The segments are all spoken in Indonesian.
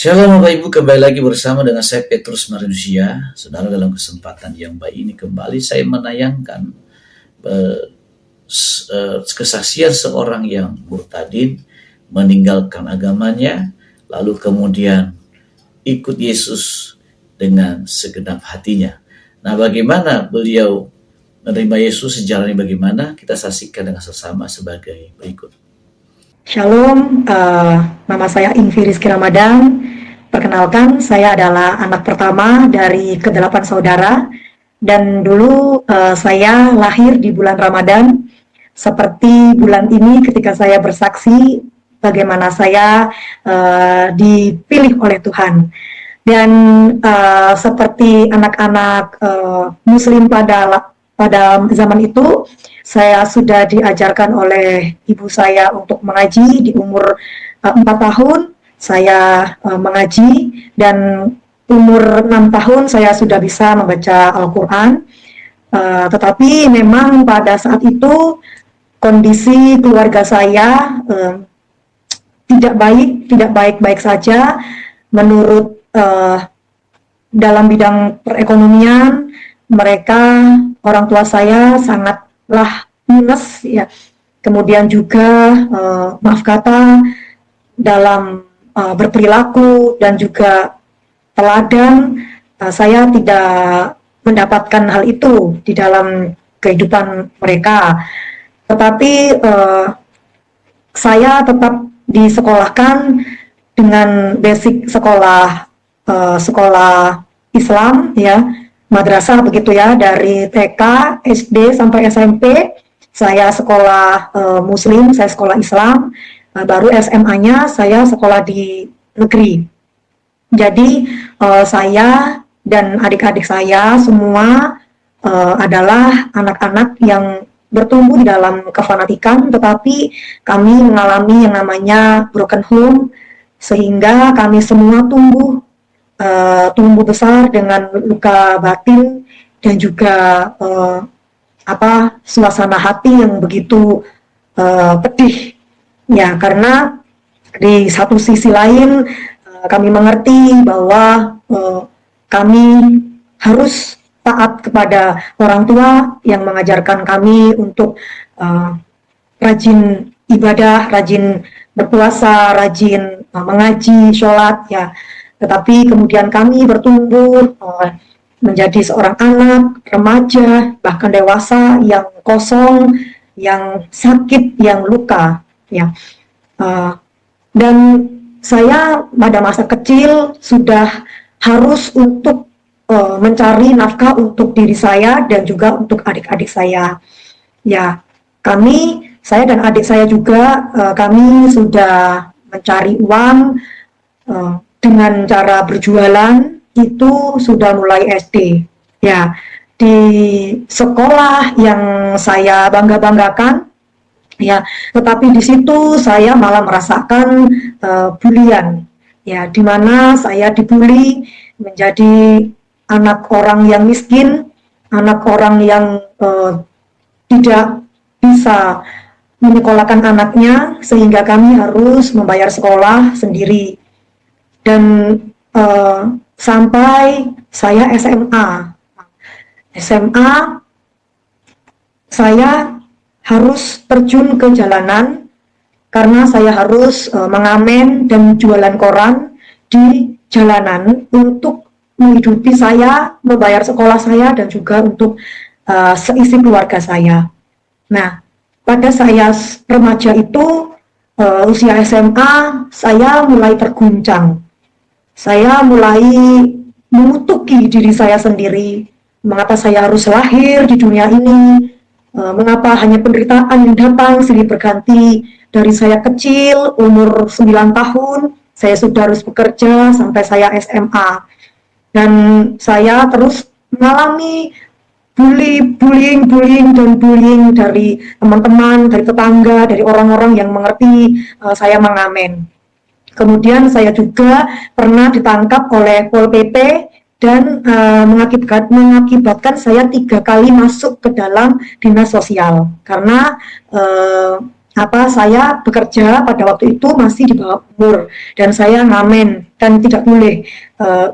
Shalom Bapak Ibu, kembali lagi bersama dengan saya Petrus Manusia. Saudara, dalam kesempatan yang baik ini kembali saya menayangkan kesaksian seorang yang murtadin, meninggalkan agamanya, lalu kemudian ikut Yesus dengan segenap hatinya. Nah, bagaimana beliau menerima Yesus, sejarahnya bagaimana, kita saksikan dengan sesama sebagai berikut. Shalom, nama saya Ingvi Rizky Ramadan. Perkenalkan, saya adalah anak pertama dari ke-8 saudara. Dan dulu saya lahir di bulan Ramadan. Seperti bulan ini ketika saya bersaksi bagaimana saya dipilih oleh Tuhan. Dan seperti anak-anak Muslim pada zaman itu, saya sudah diajarkan oleh ibu saya untuk mengaji di umur 4 tahun. Saya mengaji, dan umur 6 tahun saya sudah bisa membaca Al-Quran. Tetapi memang pada saat itu kondisi keluarga saya tidak baik-baik saja. Menurut dalam bidang perekonomian, mereka, orang tua saya sangatlah minus ya. Kemudian juga maaf kata dalam berperilaku dan juga teladan, saya tidak mendapatkan hal itu di dalam kehidupan mereka. Tetapi saya tetap disekolahkan dengan basic sekolah Islam ya, madrasah begitu ya, dari TK, SD sampai SMP. Saya sekolah Muslim, saya sekolah Islam. Baru SMA-nya saya sekolah di negeri. Jadi saya dan adik-adik saya semua adalah anak-anak yang bertumbuh di dalam kefanatikan, tetapi kami mengalami yang namanya broken home, sehingga kami semua tumbuh besar dengan luka batin dan juga suasana hati yang begitu pedih. Ya, karena di satu sisi lain kami mengerti bahwa kami harus taat kepada orang tua yang mengajarkan kami untuk rajin ibadah, rajin berpuasa, rajin mengaji, sholat ya. Tetapi kemudian kami bertumbuh menjadi seorang anak, remaja, bahkan dewasa yang kosong, yang sakit, yang luka. Ya, dan saya pada masa kecil sudah harus untuk mencari nafkah untuk diri saya dan juga untuk adik-adik saya. Ya, saya dan adik saya juga kami sudah mencari uang dengan cara berjualan itu sudah mulai SD. Ya, di sekolah yang saya bangga-banggakan. Ya, tetapi di situ saya malah merasakan bulian, ya, di mana saya dibully menjadi anak orang yang miskin, anak orang yang tidak bisa menyekolahkan anaknya, sehingga kami harus membayar sekolah sendiri. Dan sampai saya SMA saya harus terjun ke jalanan karena saya harus mengamen dan jualan koran di jalanan untuk menghidupi saya, membayar sekolah saya, dan juga untuk seisi keluarga saya. Nah, pada saya remaja itu, usia SMA, saya mulai terguncang. Saya mulai mengutuki diri saya sendiri, mengapa saya harus lahir di dunia ini. Mengapa hanya penderitaan yang datang silih berganti. Dari saya kecil, umur 9 tahun, saya sudah harus bekerja sampai saya SMA. Dan saya terus mengalami bullying dari teman-teman, dari tetangga, dari orang-orang yang mengerti saya mengamen. Kemudian saya juga pernah ditangkap oleh Pol PP dan mengakibatkan saya 3 kali masuk ke dalam dinas sosial karena saya bekerja pada waktu itu masih di bawah umur dan saya ngamen dan tidak boleh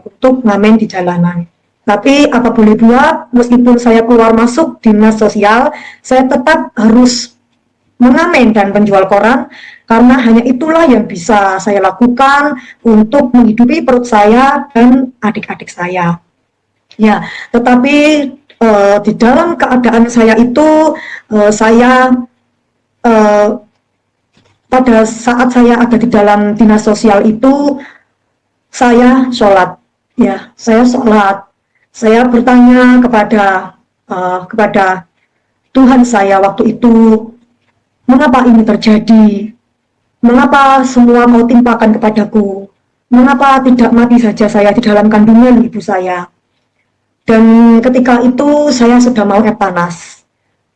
untuk ngamen di jalanan. Tapi apa boleh buat, meskipun saya keluar masuk dinas sosial, saya tetap harus mengamen dan penjual koran, karena hanya itulah yang bisa saya lakukan untuk menghidupi perut saya dan adik-adik saya. Ya, tetapi di dalam keadaan saya itu, saya pada saat saya ada di dalam dinas sosial itu, saya sholat. Ya, saya sholat. Saya bertanya kepada Tuhan saya waktu itu, mengapa ini terjadi? Mengapa semua kau timpakan kepadaku? Mengapa tidak mati saja saya di dalam kandungan ibu saya? Dan ketika itu saya sudah mau etanas.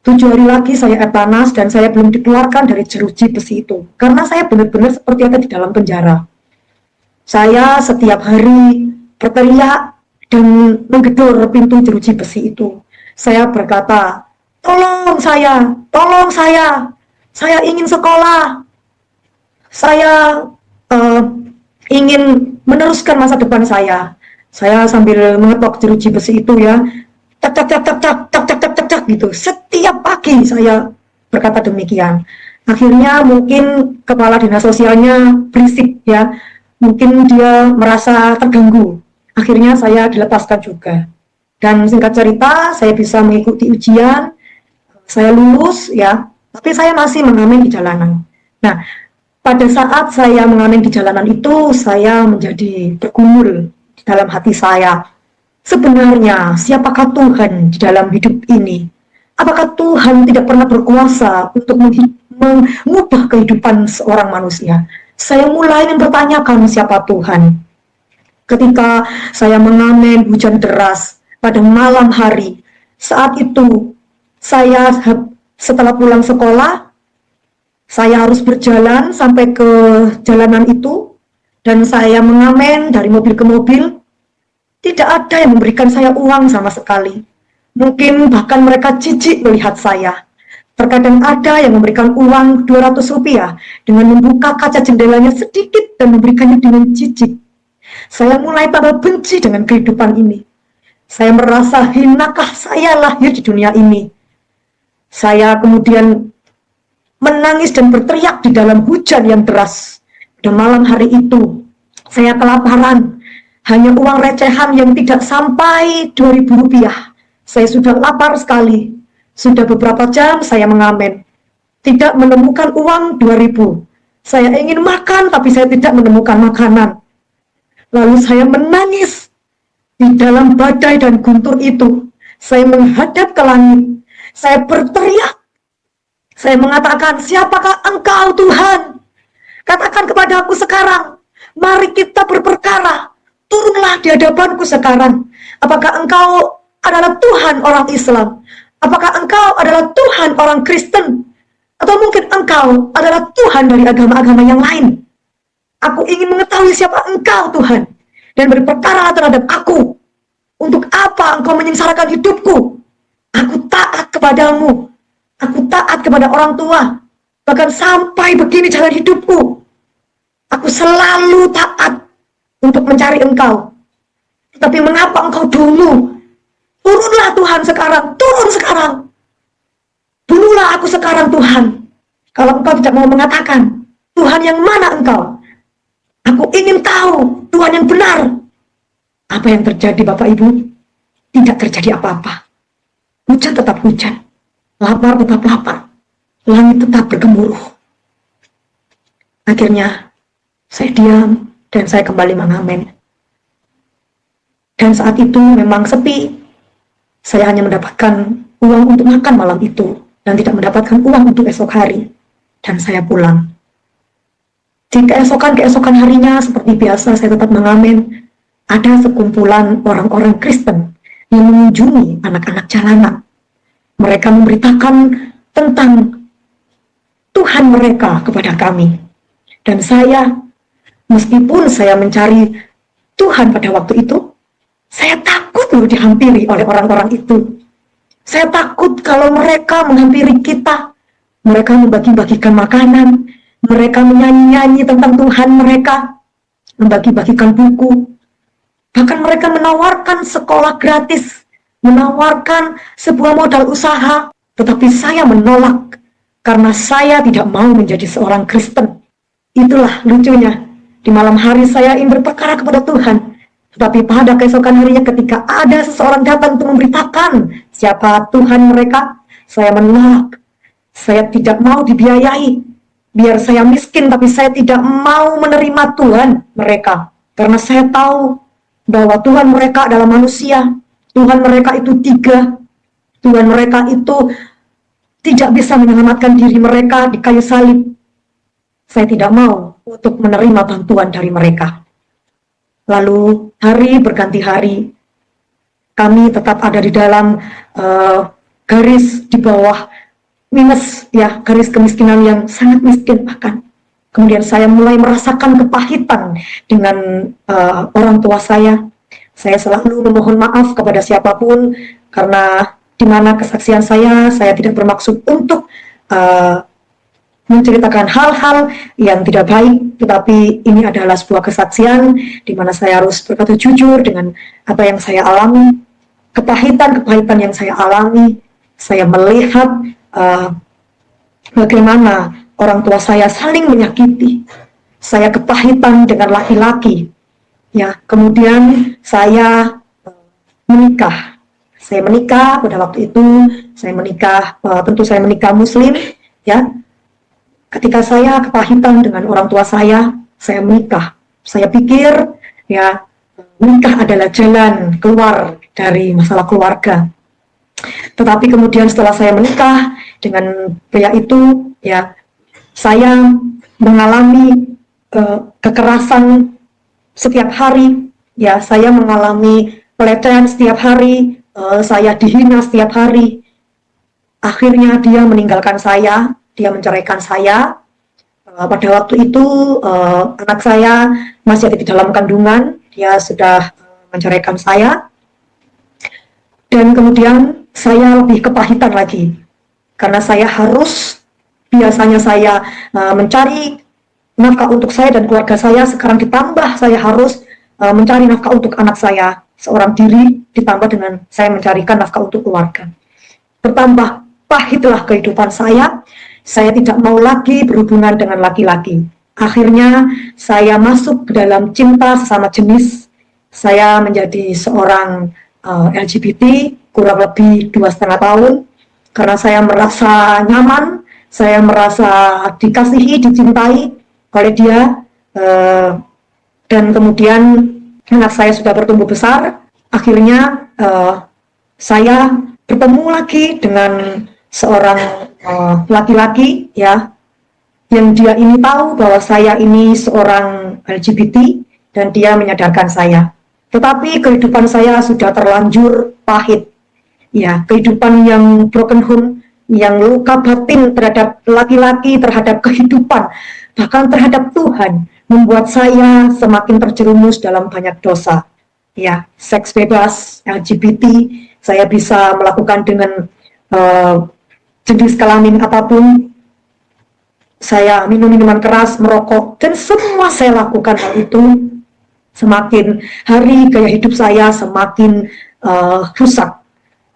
7 hari lagi saya etanas dan saya belum dikeluarkan dari jeruji besi itu. Karena saya benar-benar seperti ada di dalam penjara. Saya setiap hari berteriak dan menggedor pintu jeruji besi itu. Saya berkata, tolong saya ingin sekolah, saya ingin meneruskan masa depan saya. Saya sambil mengetok jeruji besi itu ya, tak tak tak tak tak tak tak tak tak tak gitu. Setiap pagi saya berkata demikian. Akhirnya mungkin kepala dinas sosialnya berisik ya, mungkin dia merasa terganggu. Akhirnya saya dilepaskan juga. Dan singkat cerita, saya bisa mengikuti ujian, saya lulus ya, tapi saya masih mengamen di jalanan. Nah, pada saat saya mengamen di jalanan itu, saya menjadi bergumul di dalam hati saya. Sebenarnya, siapakah Tuhan di dalam hidup ini? Apakah Tuhan tidak pernah berkuasa untuk mengubah kehidupan seorang manusia? Saya mulai mempertanyakan siapa Tuhan. Ketika saya mengamen hujan deras pada malam hari, saat itu saya setelah pulang sekolah, saya harus berjalan sampai ke jalanan itu, dan saya mengamen dari mobil ke mobil. Tidak ada yang memberikan saya uang sama sekali. Mungkin bahkan mereka jijik melihat saya. Terkadang ada yang memberikan uang 200 rupiah dengan membuka kaca jendelanya sedikit dan memberikannya dengan jijik. Saya mulai tambah benci dengan kehidupan ini. Saya merasa hinakah saya lahir di dunia ini. Saya kemudian menangis dan berteriak di dalam hujan yang deras. Pada malam hari itu, saya kelaparan. Hanya uang recehan yang tidak sampai 2.000 rupiah. Saya sudah lapar sekali. Sudah beberapa jam saya mengamen. Tidak menemukan uang 2.000. Saya ingin makan tapi saya tidak menemukan makanan. Lalu saya menangis di dalam badai dan guntur itu. Saya menghadap ke langit. Saya berteriak. Saya mengatakan, siapakah engkau Tuhan? Katakan kepada aku sekarang. Mari kita berperkara. Turunlah di hadapanku sekarang. Apakah engkau adalah Tuhan orang Islam? Apakah engkau adalah Tuhan orang Kristen? Atau mungkin engkau adalah Tuhan dari agama-agama yang lain? Aku ingin mengetahui siapa engkau Tuhan, dan berperkara terhadap aku. Untuk apa engkau menyengsarakan hidupku? Aku taat kepadamu. Aku taat kepada orang tua. Bahkan sampai begini jalan hidupku. Aku selalu taat untuk mencari engkau. Tetapi mengapa engkau dulu? Turunlah Tuhan sekarang. Turun sekarang. Bunuhlah aku sekarang Tuhan. Kalau engkau tidak mau mengatakan, Tuhan yang mana engkau? Aku ingin tahu Tuhan yang benar. Apa yang terjadi Bapak Ibu? Tidak terjadi apa-apa. Hujan tetap hujan. Lapar tetap lapar. Langit tetap bergemuruh. Akhirnya saya diam dan saya kembali mengamen. Dan saat itu memang sepi. Saya hanya mendapatkan uang untuk makan malam itu dan tidak mendapatkan uang untuk esok hari. Dan saya pulang. Di keesokan harinya seperti biasa saya tetap mengamen. Ada sekumpulan orang-orang Kristen yang mengunjungi anak-anak jalanan. Mereka memberitakan tentang Tuhan mereka kepada kami. Dan saya, meskipun saya mencari Tuhan pada waktu itu, saya takut loh dihampiri oleh orang-orang itu. Saya takut kalau mereka menghampiri kita. Mereka membagi-bagikan makanan. Mereka menyanyi-nyanyi tentang Tuhan mereka. membagi-bagikan buku. Bahkan mereka menawarkan sekolah gratis, menawarkan sebuah modal usaha, tetapi saya menolak karena saya tidak mau menjadi seorang Kristen. Itulah lucunya. Di malam hari saya ingin berperkara kepada Tuhan, tetapi pada keesokan harinya ketika ada seseorang datang untuk memberitakan siapa Tuhan mereka, saya menolak. Saya tidak mau dibiayai. Biar saya miskin, tapi saya tidak mau menerima Tuhan mereka. Karena saya tahu bahwa Tuhan mereka adalah manusia. Tuhan mereka itu 3. Tuhan mereka itu tidak bisa menyelamatkan diri mereka di kayu salib. Saya tidak mau untuk menerima bantuan dari mereka. Lalu hari berganti hari, kami tetap ada di dalam garis di bawah minus, ya, garis kemiskinan yang sangat miskin bahkan. Kemudian saya mulai merasakan kepahitan dengan orang tua saya. Saya selalu memohon maaf kepada siapapun karena di mana kesaksian saya tidak bermaksud untuk menceritakan hal-hal yang tidak baik, tetapi ini adalah sebuah kesaksian di mana saya harus berkata jujur dengan apa yang saya alami, kepahitan yang saya alami. Saya melihat bagaimana orang tua saya saling menyakiti. Saya kepahitan dengan laki-laki. Ya, kemudian saya menikah. Saya menikah pada waktu itu. Saya menikah, tentu saya menikah Muslim. Ya, ketika saya kepahitan dengan orang tua saya menikah. Saya pikir ya menikah adalah jalan keluar dari masalah keluarga. Tetapi kemudian setelah saya menikah dengan pria itu, ya saya mengalami kekerasan setiap hari. Ya, saya mengalami pelecehan setiap hari. Saya dihina setiap hari. Akhirnya dia meninggalkan saya. Dia menceraikan saya. Pada waktu itu anak saya masih ada di dalam kandungan. Dia sudah menceraikan saya. Dan kemudian saya lebih kepahitan lagi. Karena saya harus, biasanya saya mencari nafkah untuk saya dan keluarga saya. Sekarang ditambah saya harus mencari nafkah untuk anak saya seorang diri, ditambah dengan saya mencarikan nafkah untuk keluarga. Bertambah pahitlah kehidupan saya. Saya tidak mau lagi berhubungan dengan laki-laki. Akhirnya saya masuk ke dalam cinta sesama jenis. Saya menjadi seorang LGBT kurang lebih 2,5 tahun. Karena saya merasa nyaman, saya merasa dikasihi, dicintai oleh dia. Dan kemudian anak saya sudah bertumbuh besar. Akhirnya saya bertemu lagi dengan seorang laki-laki, ya, yang dia ini tahu bahwa saya ini seorang LGBT dan dia menyadarkan saya. Tetapi kehidupan saya sudah terlanjur pahit, ya, kehidupan yang broken home, yang luka batin terhadap laki-laki, terhadap kehidupan, bahkan terhadap Tuhan, membuat saya semakin terjerumus dalam banyak dosa. Ya, seks bebas, LGBT, saya bisa melakukan dengan jenis kelamin apapun. Saya minum minuman keras, merokok, dan semua saya lakukan hal itu. Semakin hari gaya hidup saya semakin rusak.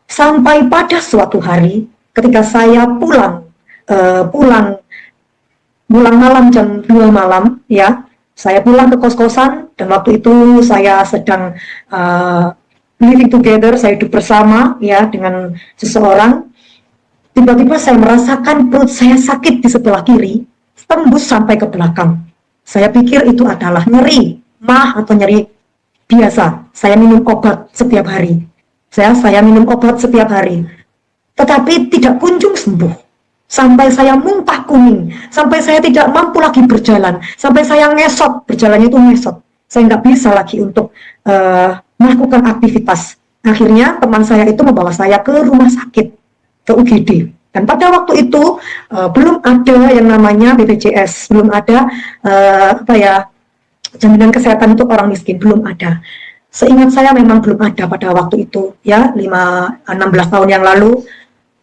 Sampai pada suatu hari ketika saya pulang malam jam 2 malam, ya, saya pulang ke kos-kosan dan waktu itu saya sedang living together, saya hidup bersama, ya, dengan seseorang. Tiba-tiba saya merasakan perut saya sakit di sebelah kiri, tembus sampai ke belakang. Saya pikir itu adalah nyeri mah atau nyeri biasa. Saya minum obat setiap hari. Saya minum obat setiap hari. Tetapi tidak kunjung sembuh. Sampai saya muntah kuning. Sampai saya tidak mampu lagi berjalan. Sampai saya ngesot. Berjalannya itu ngesot. Saya nggak bisa lagi untuk melakukan aktivitas. Akhirnya teman saya itu membawa saya ke rumah sakit, ke UGD. Dan pada waktu itu belum ada yang namanya BPJS. Belum ada jaminan kesehatan untuk orang miskin, belum ada. Seingat saya memang belum ada pada waktu itu, ya, 16 tahun yang lalu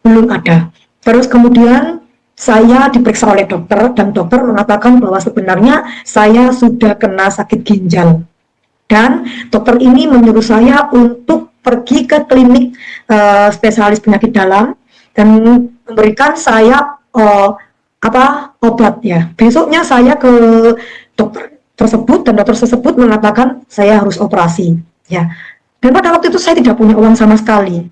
belum ada. Terus kemudian saya diperiksa oleh dokter dan dokter mengatakan bahwa sebenarnya saya sudah kena sakit ginjal. Dan dokter ini menyuruh saya untuk pergi ke klinik spesialis penyakit dalam dan memberikan saya obat ya. Besoknya saya ke dokter tersebut dan dokter tersebut mengatakan saya harus operasi ya. Dan pada waktu itu saya tidak punya uang sama sekali,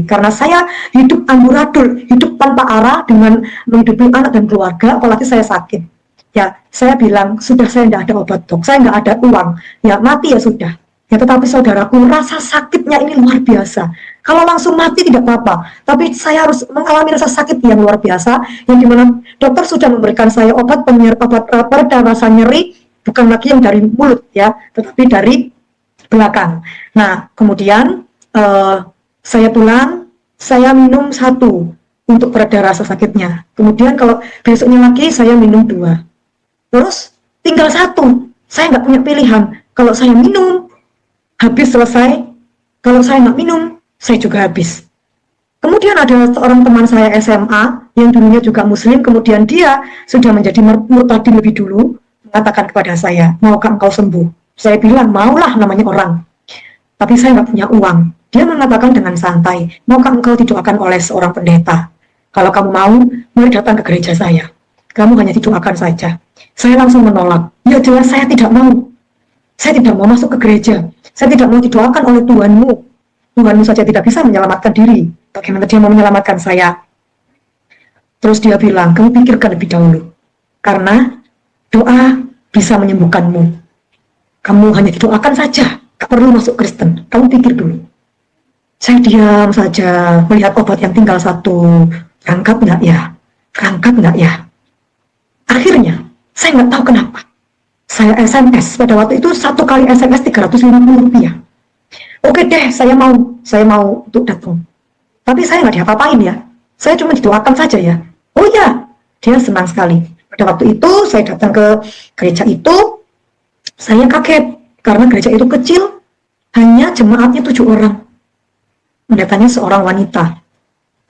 karena saya hidup amburadul, hidup tanpa arah dengan menghidupi anak dan keluarga, apalagi saya sakit. Ya, saya bilang sudah, saya tidak ada obat dok, saya nggak ada uang, ya mati ya sudah. Ya tetapi saudaraku, rasa sakitnya ini luar biasa. Kalau langsung mati tidak apa-apa, tapi saya harus mengalami rasa sakit yang luar biasa, yang dimana dokter sudah memberikan saya obat pereda rasa nyeri, bukan lagi yang dari mulut ya, tetapi dari belakang. Nah, kemudian saya pulang, saya minum 1 untuk pereda rasa sakitnya. Kemudian kalau besoknya lagi saya minum 2. Terus tinggal 1. Saya nggak punya pilihan. Kalau saya minum, habis selesai. Kalau saya nggak minum, saya juga habis. Kemudian ada seorang teman saya SMA yang dulunya juga muslim, kemudian dia sudah menjadi murtadin lebih dulu, mengatakan kepada saya, maukah engkau sembuh? Saya bilang, maulah, namanya orang. Tapi saya nggak punya uang. Dia mengatakan dengan santai, maukah engkau didoakan oleh seorang pendeta? Kalau kamu mau, mari datang ke gereja saya. Kamu hanya didoakan saja. Saya langsung menolak. Ya jelas saya tidak mau. Saya tidak mau masuk ke gereja. Saya tidak mau didoakan oleh Tuhanmu. Tuhanmu saja tidak bisa menyelamatkan diri. Bagaimana dia mau menyelamatkan saya? Terus dia bilang, kamu pikirkan lebih dahulu. Karena doa bisa menyembuhkanmu. Kamu hanya didoakan saja, gak perlu masuk Kristen. Kamu pikir dulu. Saya diam saja, melihat obat yang tinggal 1. Berangkat nggak ya? Berangkat nggak ya? Akhirnya, saya nggak tahu kenapa. Saya SMS, pada waktu itu 1 kali SMS 350 rupiah. Oke deh, saya mau untuk datang. Tapi saya nggak diapa-apain ya. Saya cuma didoakan saja ya. Oh ya, dia senang sekali. Pada waktu itu, saya datang ke gereja itu, saya kaget, karena gereja itu kecil, hanya jemaatnya 7 orang. Pendetanya seorang wanita.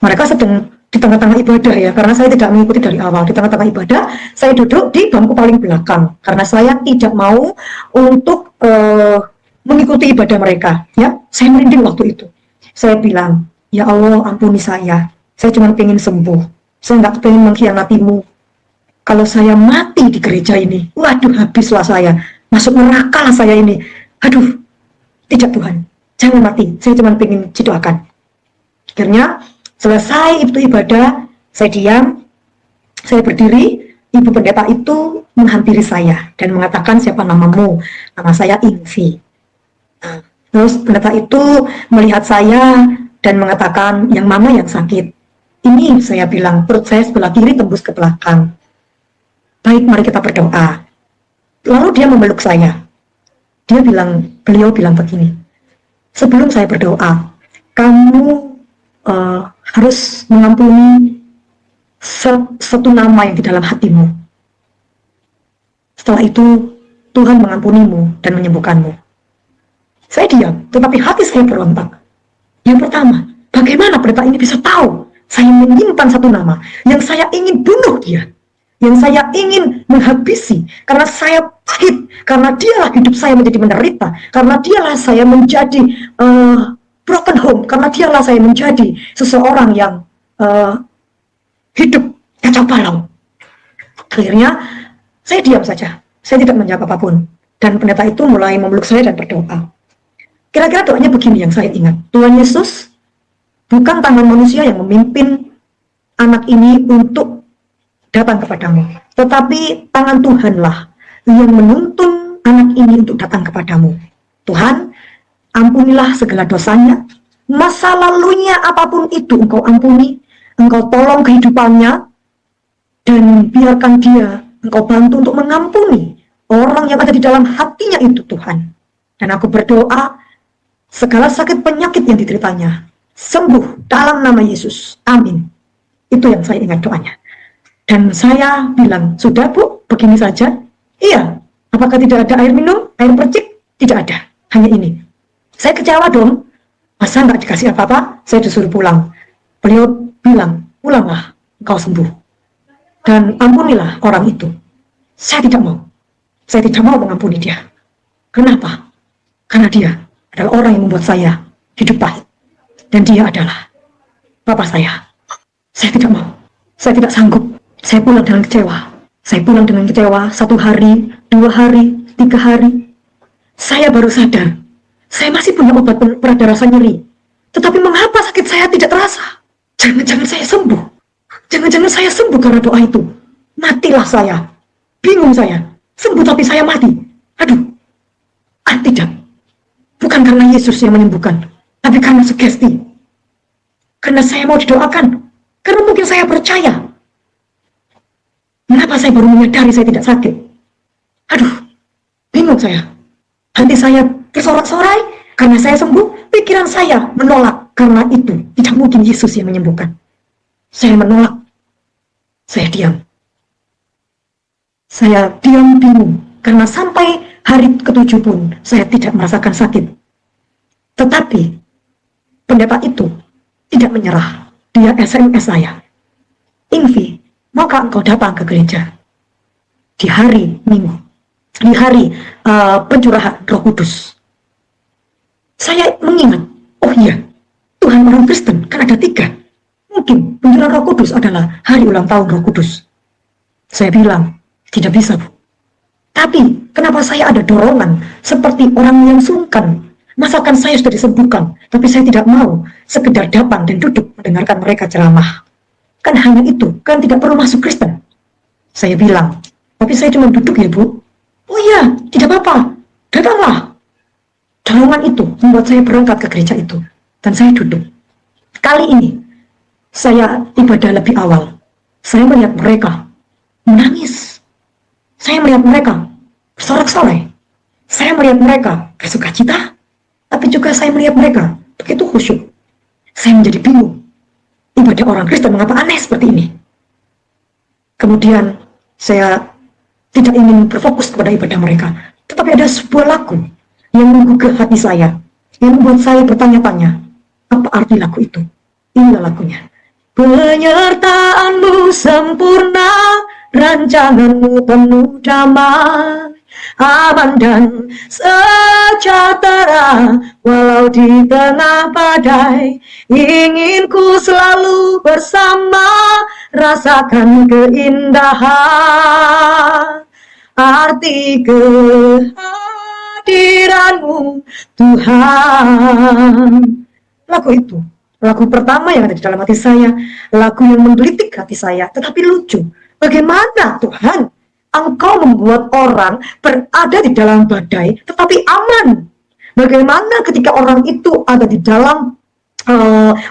Mereka sedang di tengah-tengah ibadah ya, karena saya tidak mengikuti dari awal. Di tengah-tengah ibadah, saya duduk di bangku paling belakang, karena saya tidak mau untuk mengikuti ibadah mereka. Ya, saya merinding waktu itu. Saya bilang, ya Allah ampuni saya cuma pengen sembuh. Saya nggak pengen mengkhianatimu. Kalau saya mati di gereja ini, waduh habislah saya. Masuk neraka lah saya ini. Aduh, tidak Tuhan, jangan mati, saya cuma pengen didoakan. Akhirnya selesai itu ibadah, saya diam, saya berdiri, ibu pendeta itu menghampiri saya dan mengatakan, siapa namamu? Nama saya Ingvi. Nah, terus pendeta itu melihat saya dan mengatakan, yang mana yang sakit? Ini saya bilang, perut saya sebelah kiri tembus ke belakang. Baik, mari kita berdoa. Lalu dia memeluk saya. Beliau bilang begini, sebelum saya berdoa, kamu harus mengampuni satu nama yang di dalam hatimu. Setelah itu, Tuhan mengampunimu dan menyembuhkanmu. Saya diam, tetapi hati saya berontak. Yang pertama, bagaimana pendeta ini bisa tahu saya menyimpan satu nama yang saya ingin bunuh dia, yang saya ingin menghabisi, karena saya pahit, karena dialah hidup saya menjadi menderita, karena dialah saya menjadi broken home, karena dialah saya menjadi seseorang yang hidup kacau balau. Akhirnya saya diam saja, saya tidak menjawab apapun, dan pendeta itu mulai memeluk saya dan berdoa. Kira-kira doanya begini yang saya ingat, Tuhan Yesus, bukan tangan manusia yang memimpin anak ini untuk datang kepadamu, tetapi tangan Tuhanlah yang menuntun anak ini untuk datang kepadamu. Tuhan, ampunilah segala dosanya, masa lalunya apapun itu engkau ampuni, engkau tolong kehidupannya, dan biarkan dia, engkau bantu untuk mengampuni orang yang ada di dalam hatinya itu Tuhan. Dan aku berdoa, segala sakit penyakit yang dideritanya sembuh dalam nama Yesus, amin. Itu yang saya ingat doanya. Dan saya bilang, sudah Bu, begini saja? Iya. Apakah tidak ada air minum, air percik? Tidak ada, hanya ini. Saya kecewa dong. Masa nggak dikasih apa-apa? Saya disuruh pulang. Beliau bilang, pulanglah. engkau sembuh. Dan ampunilah orang itu. Saya tidak mau. Saya tidak mau mengampuni dia. Kenapa? Karena dia adalah orang yang membuat saya hidup pahit. Dan dia adalah Bapak saya. Saya tidak mau. Saya tidak sanggup. Saya pulang dengan kecewa. Saya pulang dengan kecewa 1 hari, 2 hari, 3 hari. Saya baru sadar. Saya masih punya obat pereda rasa nyeri. Tetapi mengapa sakit saya tidak terasa? Jangan-jangan saya sembuh. Jangan-jangan saya sembuh karena doa itu. Matilah saya. Bingung saya. Sembuh tapi saya mati. Aduh. Tidak. Bukan karena Yesus yang menyembuhkan. Tapi karena sugesti. Karena saya mau didoakan. Karena mungkin saya percaya. Mengapa saya baru menyadari saya tidak sakit? Aduh. Bingung saya. Hati saya bersorak-sorai. Karena saya sembuh. Pikiran saya menolak. Karena itu tidak mungkin Yesus yang menyembuhkan. Saya menolak. Saya diam. Saya diam bingung. Karena sampai hari ke-7 pun saya tidak merasakan sakit. Tetapi pendeta itu tidak menyerah. Dia SMS saya. Ingvi, maukah engkau datang ke gereja? Di hari Minggu. Di hari pencurahan Roh Kudus. Saya mengingat, oh iya, Tuhan orang Kristen kan ada 3. Mungkin pencurahan Roh Kudus adalah hari ulang tahun Roh Kudus. Saya bilang, tidak bisa, Bu. Tapi, kenapa saya ada dorongan seperti orang yang sungkan? Masakan saya sudah disembuhkan, tapi saya tidak mau sekedar datang dan duduk mendengarkan mereka ceramah. Kan hanya itu, kan tidak perlu masuk Kristen. Saya bilang, tapi saya cuma duduk ya, Bu. Oh iya, tidak apa-apa, datanglah. Dorongan itu membuat saya berangkat ke gereja itu, dan saya duduk. Kali ini, saya ibadah lebih awal. Saya melihat mereka menangis. Saya melihat mereka bersorak-sorai. Saya melihat mereka bersuka cita, tapi juga saya melihat mereka begitu khusyuk. Saya menjadi bingung. Ibadah orang Kristen mengapa aneh seperti ini? Kemudian saya tidak ingin berfokus kepada ibadah mereka, tetapi ada sebuah lagu yang menggugah hati saya, yang membuat saya bertanya-tanya, apa arti lagu itu? Inilah lagunya. Penyertaanmu sempurna, rancanganmu penuh damai, aman dan sejahtera, walau di tengah badai. Ingin ku selalu bersama, rasakan keindahan, arti kehadiranmu Tuhan. Lagu itu, lagu pertama yang ada di dalam hati saya, lagu yang menggelitik hati saya, tetapi lucu. Bagaimana Tuhan, Engkau membuat orang berada di dalam badai, tetapi aman. Bagaimana ketika orang itu ada di dalam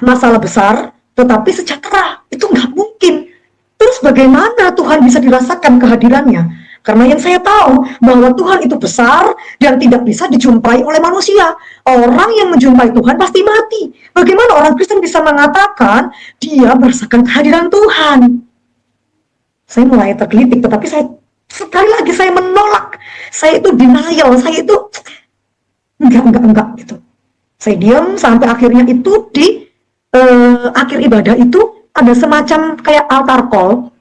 masalah besar, tetapi sejahtera? Itu nggak mungkin. Terus bagaimana Tuhan bisa dirasakan kehadirannya? Karena yang saya tahu bahwa Tuhan itu besar dan tidak bisa dijumpai oleh manusia. Orang yang menjumpai Tuhan pasti mati. Bagaimana orang Kristen bisa mengatakan dia merasakan kehadiran Tuhan? Saya mulai tergelitik, tetapi saya sekali lagi saya menolak. Saya itu denial, saya itu enggak gitu. Saya diam sampai akhirnya itu di akhir ibadah itu ada semacam kayak altar call.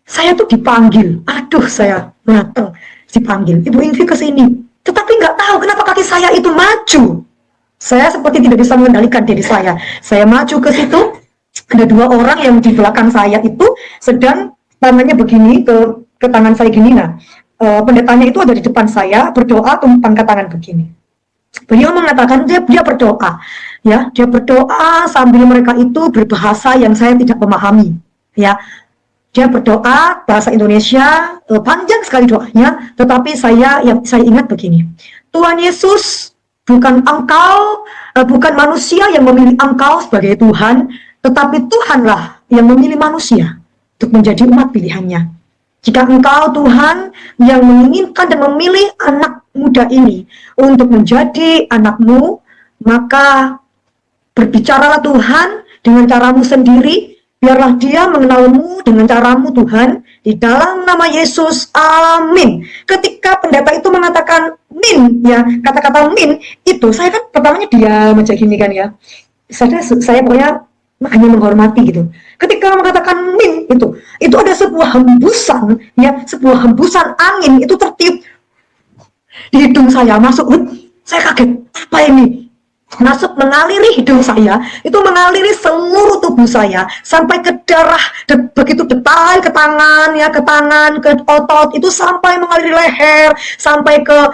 Saya tuh dipanggil, aduh saya datang, dipanggil, Ibu Ingvi ke sini. Tetapi nggak tahu kenapa kaki saya itu maju. Saya seperti tidak bisa mengendalikan diri saya. Saya maju ke situ, ada 2 orang yang di belakang saya itu sedang tangannya begini ke tangan saya gini. Nah, pendetanya itu ada di depan saya berdoa tumpang ke tangan begini. Beliau mengatakan dia berdoa, ya, dia berdoa sambil mereka itu berbahasa yang saya tidak memahami, ya. Dia berdoa bahasa Indonesia, panjang sekali doanya, tetapi saya ingat begini. Tuhan Yesus, bukan engkau, bukan manusia yang memilih engkau sebagai Tuhan, tetapi Tuhanlah yang memilih manusia untuk menjadi umat pilihannya. Jika engkau Tuhan yang menginginkan dan memilih anak muda ini untuk menjadi anakmu, maka berbicaralah Tuhan dengan caramu sendiri. Biarlah dia mengenalmu dengan caramu Tuhan, di dalam nama Yesus, amin. Ketika pendeta itu mengatakan min, ya, kata-kata min itu, saya kan pertamanya diam aja gini kan ya. Saya pokoknya hanya menghormati gitu. Ketika mengatakan min itu ada sebuah hembusan, ya, sebuah hembusan angin itu tertiup di hidung saya, masuk. Saya kaget, apa ini? Masuk mengaliri hidung saya, itu mengaliri seluruh tubuh saya sampai ke darah, begitu detail ke tangan, ya, ke tangan, ke otot, itu sampai mengaliri leher, sampai ke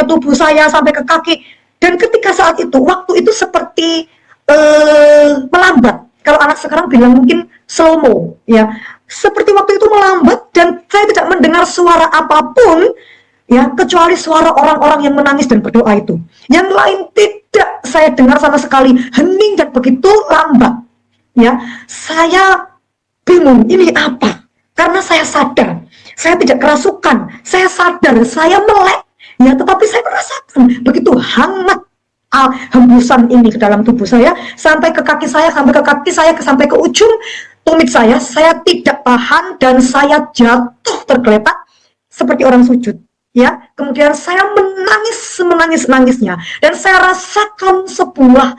tubuh saya, sampai ke kaki. Dan ketika saat itu, waktu itu seperti melambat. Kalau anak sekarang bilang mungkin slow mo, ya, seperti waktu itu melambat dan saya tidak mendengar suara apapun, ya, kecuali suara orang-orang yang menangis dan berdoa itu. Yang lain tidak saya dengar sama sekali, hening dan begitu lambat. Ya, saya bingung ini apa? Karena saya sadar, saya tidak kerasukan, saya sadar, saya melek, ya, tetapi saya merasakan begitu hangat hembusan ini ke dalam tubuh saya, sampai ke kaki saya, sampai ke ujung tumit saya tidak tahan dan saya jatuh tergeletak seperti orang sujud. Ya, kemudian saya menangis-nangisnya dan saya rasakan sebuah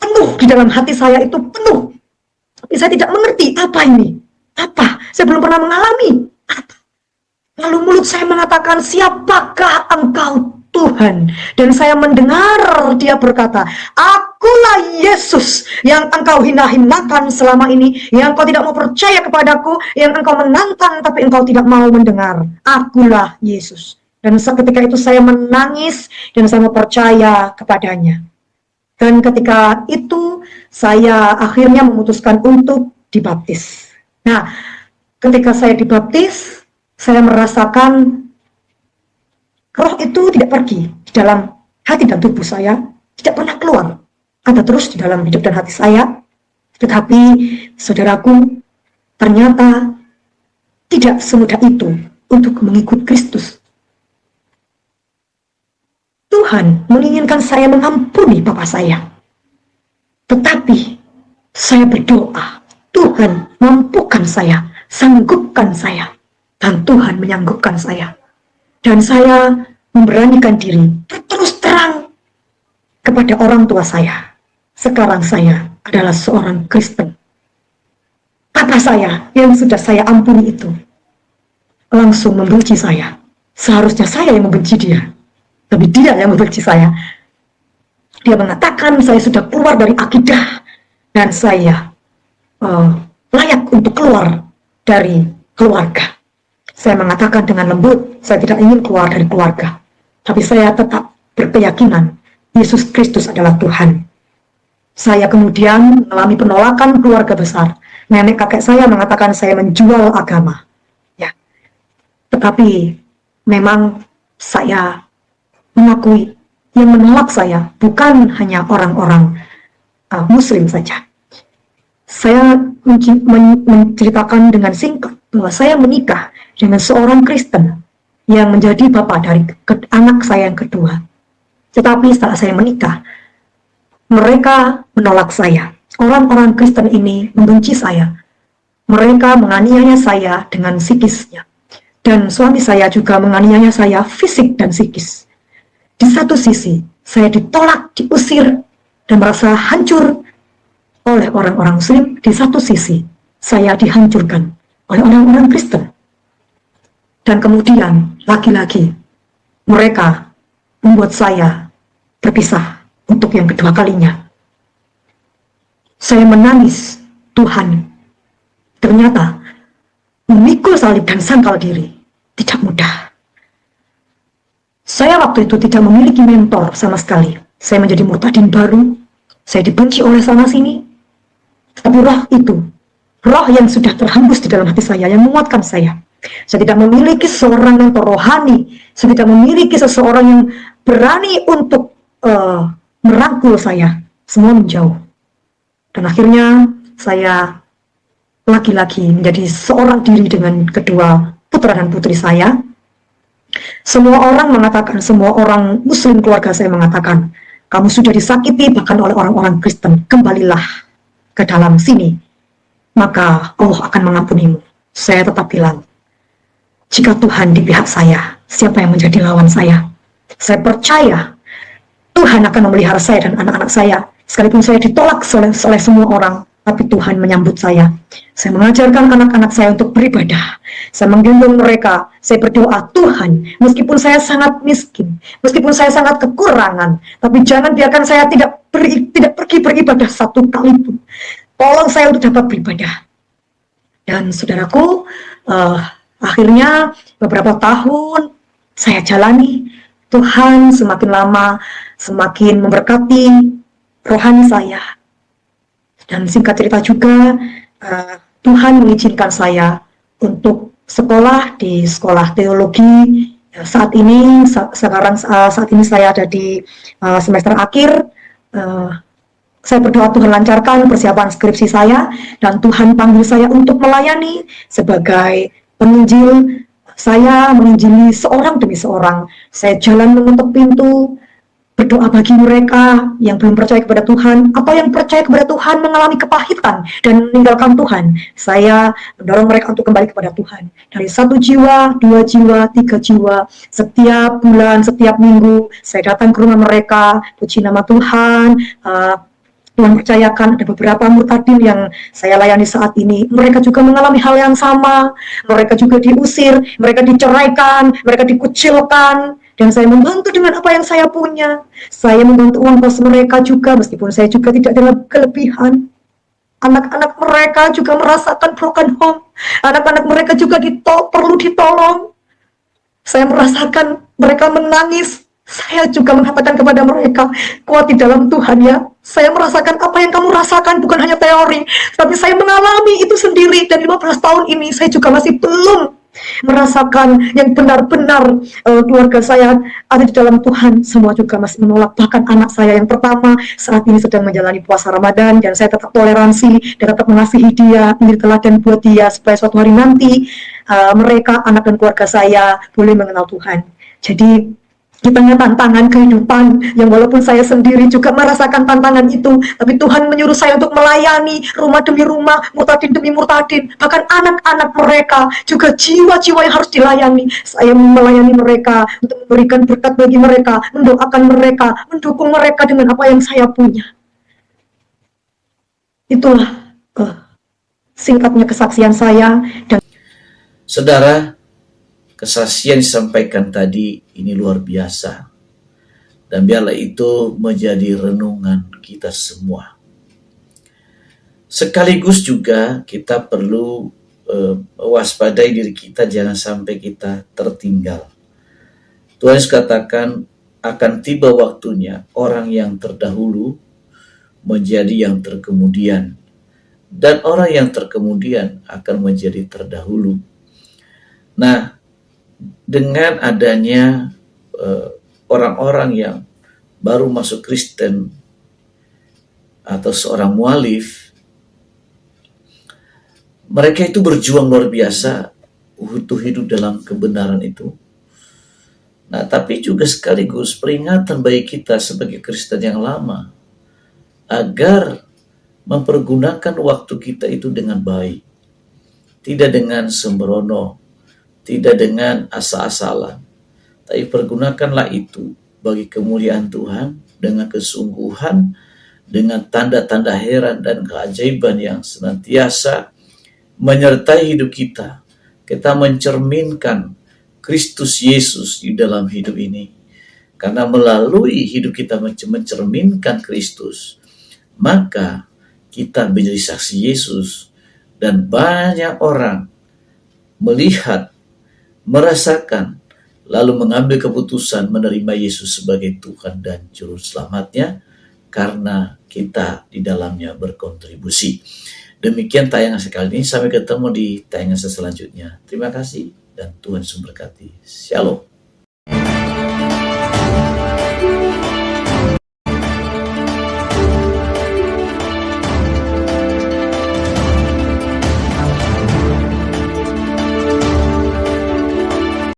penuh di dalam hati saya, itu penuh. Tapi saya tidak mengerti apa ini. Apa? Saya belum pernah mengalami. Apa? Lalu mulut saya mengatakan, siapakah engkau Tuhan? Dan saya mendengar dia berkata, akulah Yesus yang engkau hina-hinakan selama ini, yang engkau tidak mau percaya kepadaku, yang engkau menantang tapi engkau tidak mau mendengar. Akulah Yesus. Dan seketika itu saya menangis dan saya mau percaya kepadanya. Dan ketika itu saya akhirnya memutuskan untuk dibaptis. Nah, ketika saya dibaptis, saya merasakan roh itu tidak pergi di dalam hati dan tubuh saya, tidak pernah keluar, ada terus di dalam hidup dan hati saya. Tetapi saudaraku, ternyata tidak semudah itu untuk mengikut Kristus. Tuhan menginginkan saya mengampuni Bapa saya, tetapi saya berdoa, Tuhan mampukan saya, sanggupkan saya, dan Tuhan menyanggupkan saya. Dan saya memberanikan diri terus terang kepada orang tua saya. Sekarang saya adalah seorang Kristen. Papa saya yang sudah saya ampuni itu langsung membenci saya. Seharusnya saya yang membenci dia, tapi dia yang membenci saya. Dia mengatakan saya sudah keluar dari akidah dan saya layak untuk keluar dari keluarga. Saya mengatakan dengan lembut, saya tidak ingin keluar dari keluarga. Tapi saya tetap berkeyakinan Yesus Kristus adalah Tuhan. Saya kemudian mengalami penolakan keluarga besar. Nenek kakek saya mengatakan saya menjual agama. Ya. Tetapi memang saya mengakui yang menolak saya bukan hanya orang-orang Muslim saja. Saya menceritakan dengan singkat bahwa saya menikah dengan seorang Kristen yang menjadi bapak dari anak saya yang kedua. Tetapi setelah saya menikah, mereka menolak saya. Orang-orang Kristen ini membenci saya. Mereka menganiaya saya dengan psikisnya. Dan suami saya juga menganiaya saya fisik dan psikis. Di satu sisi, saya ditolak, diusir, dan merasa hancur oleh orang-orang Muslim. Di satu sisi, saya dihancurkan oleh orang-orang Kristen. Dan kemudian, lagi-lagi, mereka membuat saya berpisah untuk yang kedua kalinya. Saya menangis, Tuhan, ternyata memikul salib dan sangkal diri tidak mudah. Saya waktu itu tidak memiliki mentor sama sekali. Saya menjadi murtadin baru, saya dibenci oleh sana-sini. Tapi roh itu, roh yang sudah terhembus di dalam hati saya, yang menguatkan saya. Saya tidak memiliki seorang mentor rohani, saya tidak memiliki seseorang yang berani untuk merangkul saya. Semua menjauh. Dan akhirnya saya lagi-lagi menjadi seorang diri dengan kedua putra dan putri saya. Semua orang mengatakan, semua orang Muslim keluarga saya mengatakan, kamu sudah disakiti bahkan oleh orang-orang Kristen, kembalilah ke dalam sini, maka Allah akan mengampunimu. Saya tetap bilang, jika Tuhan di pihak saya, siapa yang menjadi lawan saya? Saya percaya Tuhan akan memelihara saya dan anak-anak saya Sekalipun saya ditolak oleh semua orang, tapi Tuhan menyambut saya. Saya mengajarkan anak-anak saya untuk beribadah. Saya menggendong mereka. Saya berdoa, Tuhan, meskipun saya sangat miskin, meskipun saya sangat kekurangan, tapi jangan biarkan saya tidak pergi beribadah satu kali pun. Tolong saya untuk dapat beribadah. Dan saudaraku, akhirnya beberapa tahun saya jalani. Tuhan semakin lama semakin memberkati rohani saya. Dan singkat cerita juga, Tuhan mengizinkan saya untuk sekolah di sekolah teologi. Saat ini saya ada di semester akhir. Saya berdoa Tuhan lancarkan persiapan skripsi saya, dan Tuhan panggil saya untuk melayani sebagai penginjil. Saya menginjili seorang demi seorang. Saya jalan mengetuk pintu, berdoa bagi mereka yang belum percaya kepada Tuhan atau yang percaya kepada Tuhan mengalami kepahitan dan meninggalkan Tuhan. Saya mendorong mereka untuk kembali kepada Tuhan. Dari 1 jiwa, 2 jiwa, 3 jiwa, setiap bulan, setiap minggu, saya datang ke rumah mereka. Puji nama Tuhan. Tuhan percayakan ada beberapa murtadin yang saya layani saat ini. Mereka juga mengalami hal yang sama. Mereka juga diusir, mereka diceraikan, mereka dikucilkan. Dan saya membantu dengan apa yang saya punya. Saya membantu uang kos mereka juga, meskipun saya juga tidak ada kelebihan. Anak-anak mereka juga merasakan broken home. Anak-anak mereka juga perlu ditolong. Saya merasakan mereka menangis. Saya juga mengatakan kepada mereka, kuat di dalam Tuhan ya. Saya merasakan apa yang kamu rasakan, bukan hanya teori, tapi saya mengalami itu sendiri. Dan 15 tahun ini saya juga masih belum merasakan yang benar-benar keluarga saya ada di dalam Tuhan. Semua juga masih menolak. Bahkan anak saya yang pertama saat ini sedang menjalani puasa Ramadan, dan saya tetap toleransi dan tetap mengasihi dia, menjadi teladan buat dia supaya suatu hari nanti mereka, anak dan keluarga saya boleh mengenal Tuhan. Jadi di tengah tantangan kehidupan yang walaupun saya sendiri juga merasakan tantangan itu, tapi Tuhan menyuruh saya untuk melayani rumah demi rumah, murtadin demi murtadin, bahkan anak-anak mereka juga jiwa-jiwa yang harus dilayani. Saya melayani mereka untuk memberikan berkat bagi mereka, mendoakan mereka, mendukung mereka dengan apa yang saya punya. Itulah singkatnya kesaksian saya. Dan Saudara, kesaksian disampaikan tadi ini luar biasa, dan biarlah itu menjadi renungan kita semua. Sekaligus juga kita perlu waspadai diri kita, jangan sampai kita tertinggal. Tuhan Yesus katakan akan tiba waktunya orang yang terdahulu menjadi yang terkemudian, dan orang yang terkemudian akan menjadi terdahulu. Nah, dengan adanya orang-orang yang baru masuk Kristen atau seorang mualif, mereka itu berjuang luar biasa untuk hidup dalam kebenaran itu. Nah, tapi juga sekaligus peringatan bagi kita sebagai Kristen yang lama agar mempergunakan waktu kita itu dengan baik, tidak dengan sembrono, tidak dengan asal-asalan, tapi pergunakanlah itu bagi kemuliaan Tuhan dengan kesungguhan, dengan tanda-tanda heran dan keajaiban yang senantiasa menyertai hidup kita. Kita mencerminkan Kristus Yesus di dalam hidup ini. Karena melalui hidup kita mencerminkan Kristus, maka kita menjadi saksi Yesus, dan banyak orang melihat, merasakan, lalu mengambil keputusan menerima Yesus sebagai Tuhan dan Juru Selamatnya, karena kita di dalamnya berkontribusi. Demikian tayangan sekali ini, sampai ketemu di tayangan selanjutnya. Terima kasih dan Tuhan memberkati. Shalom.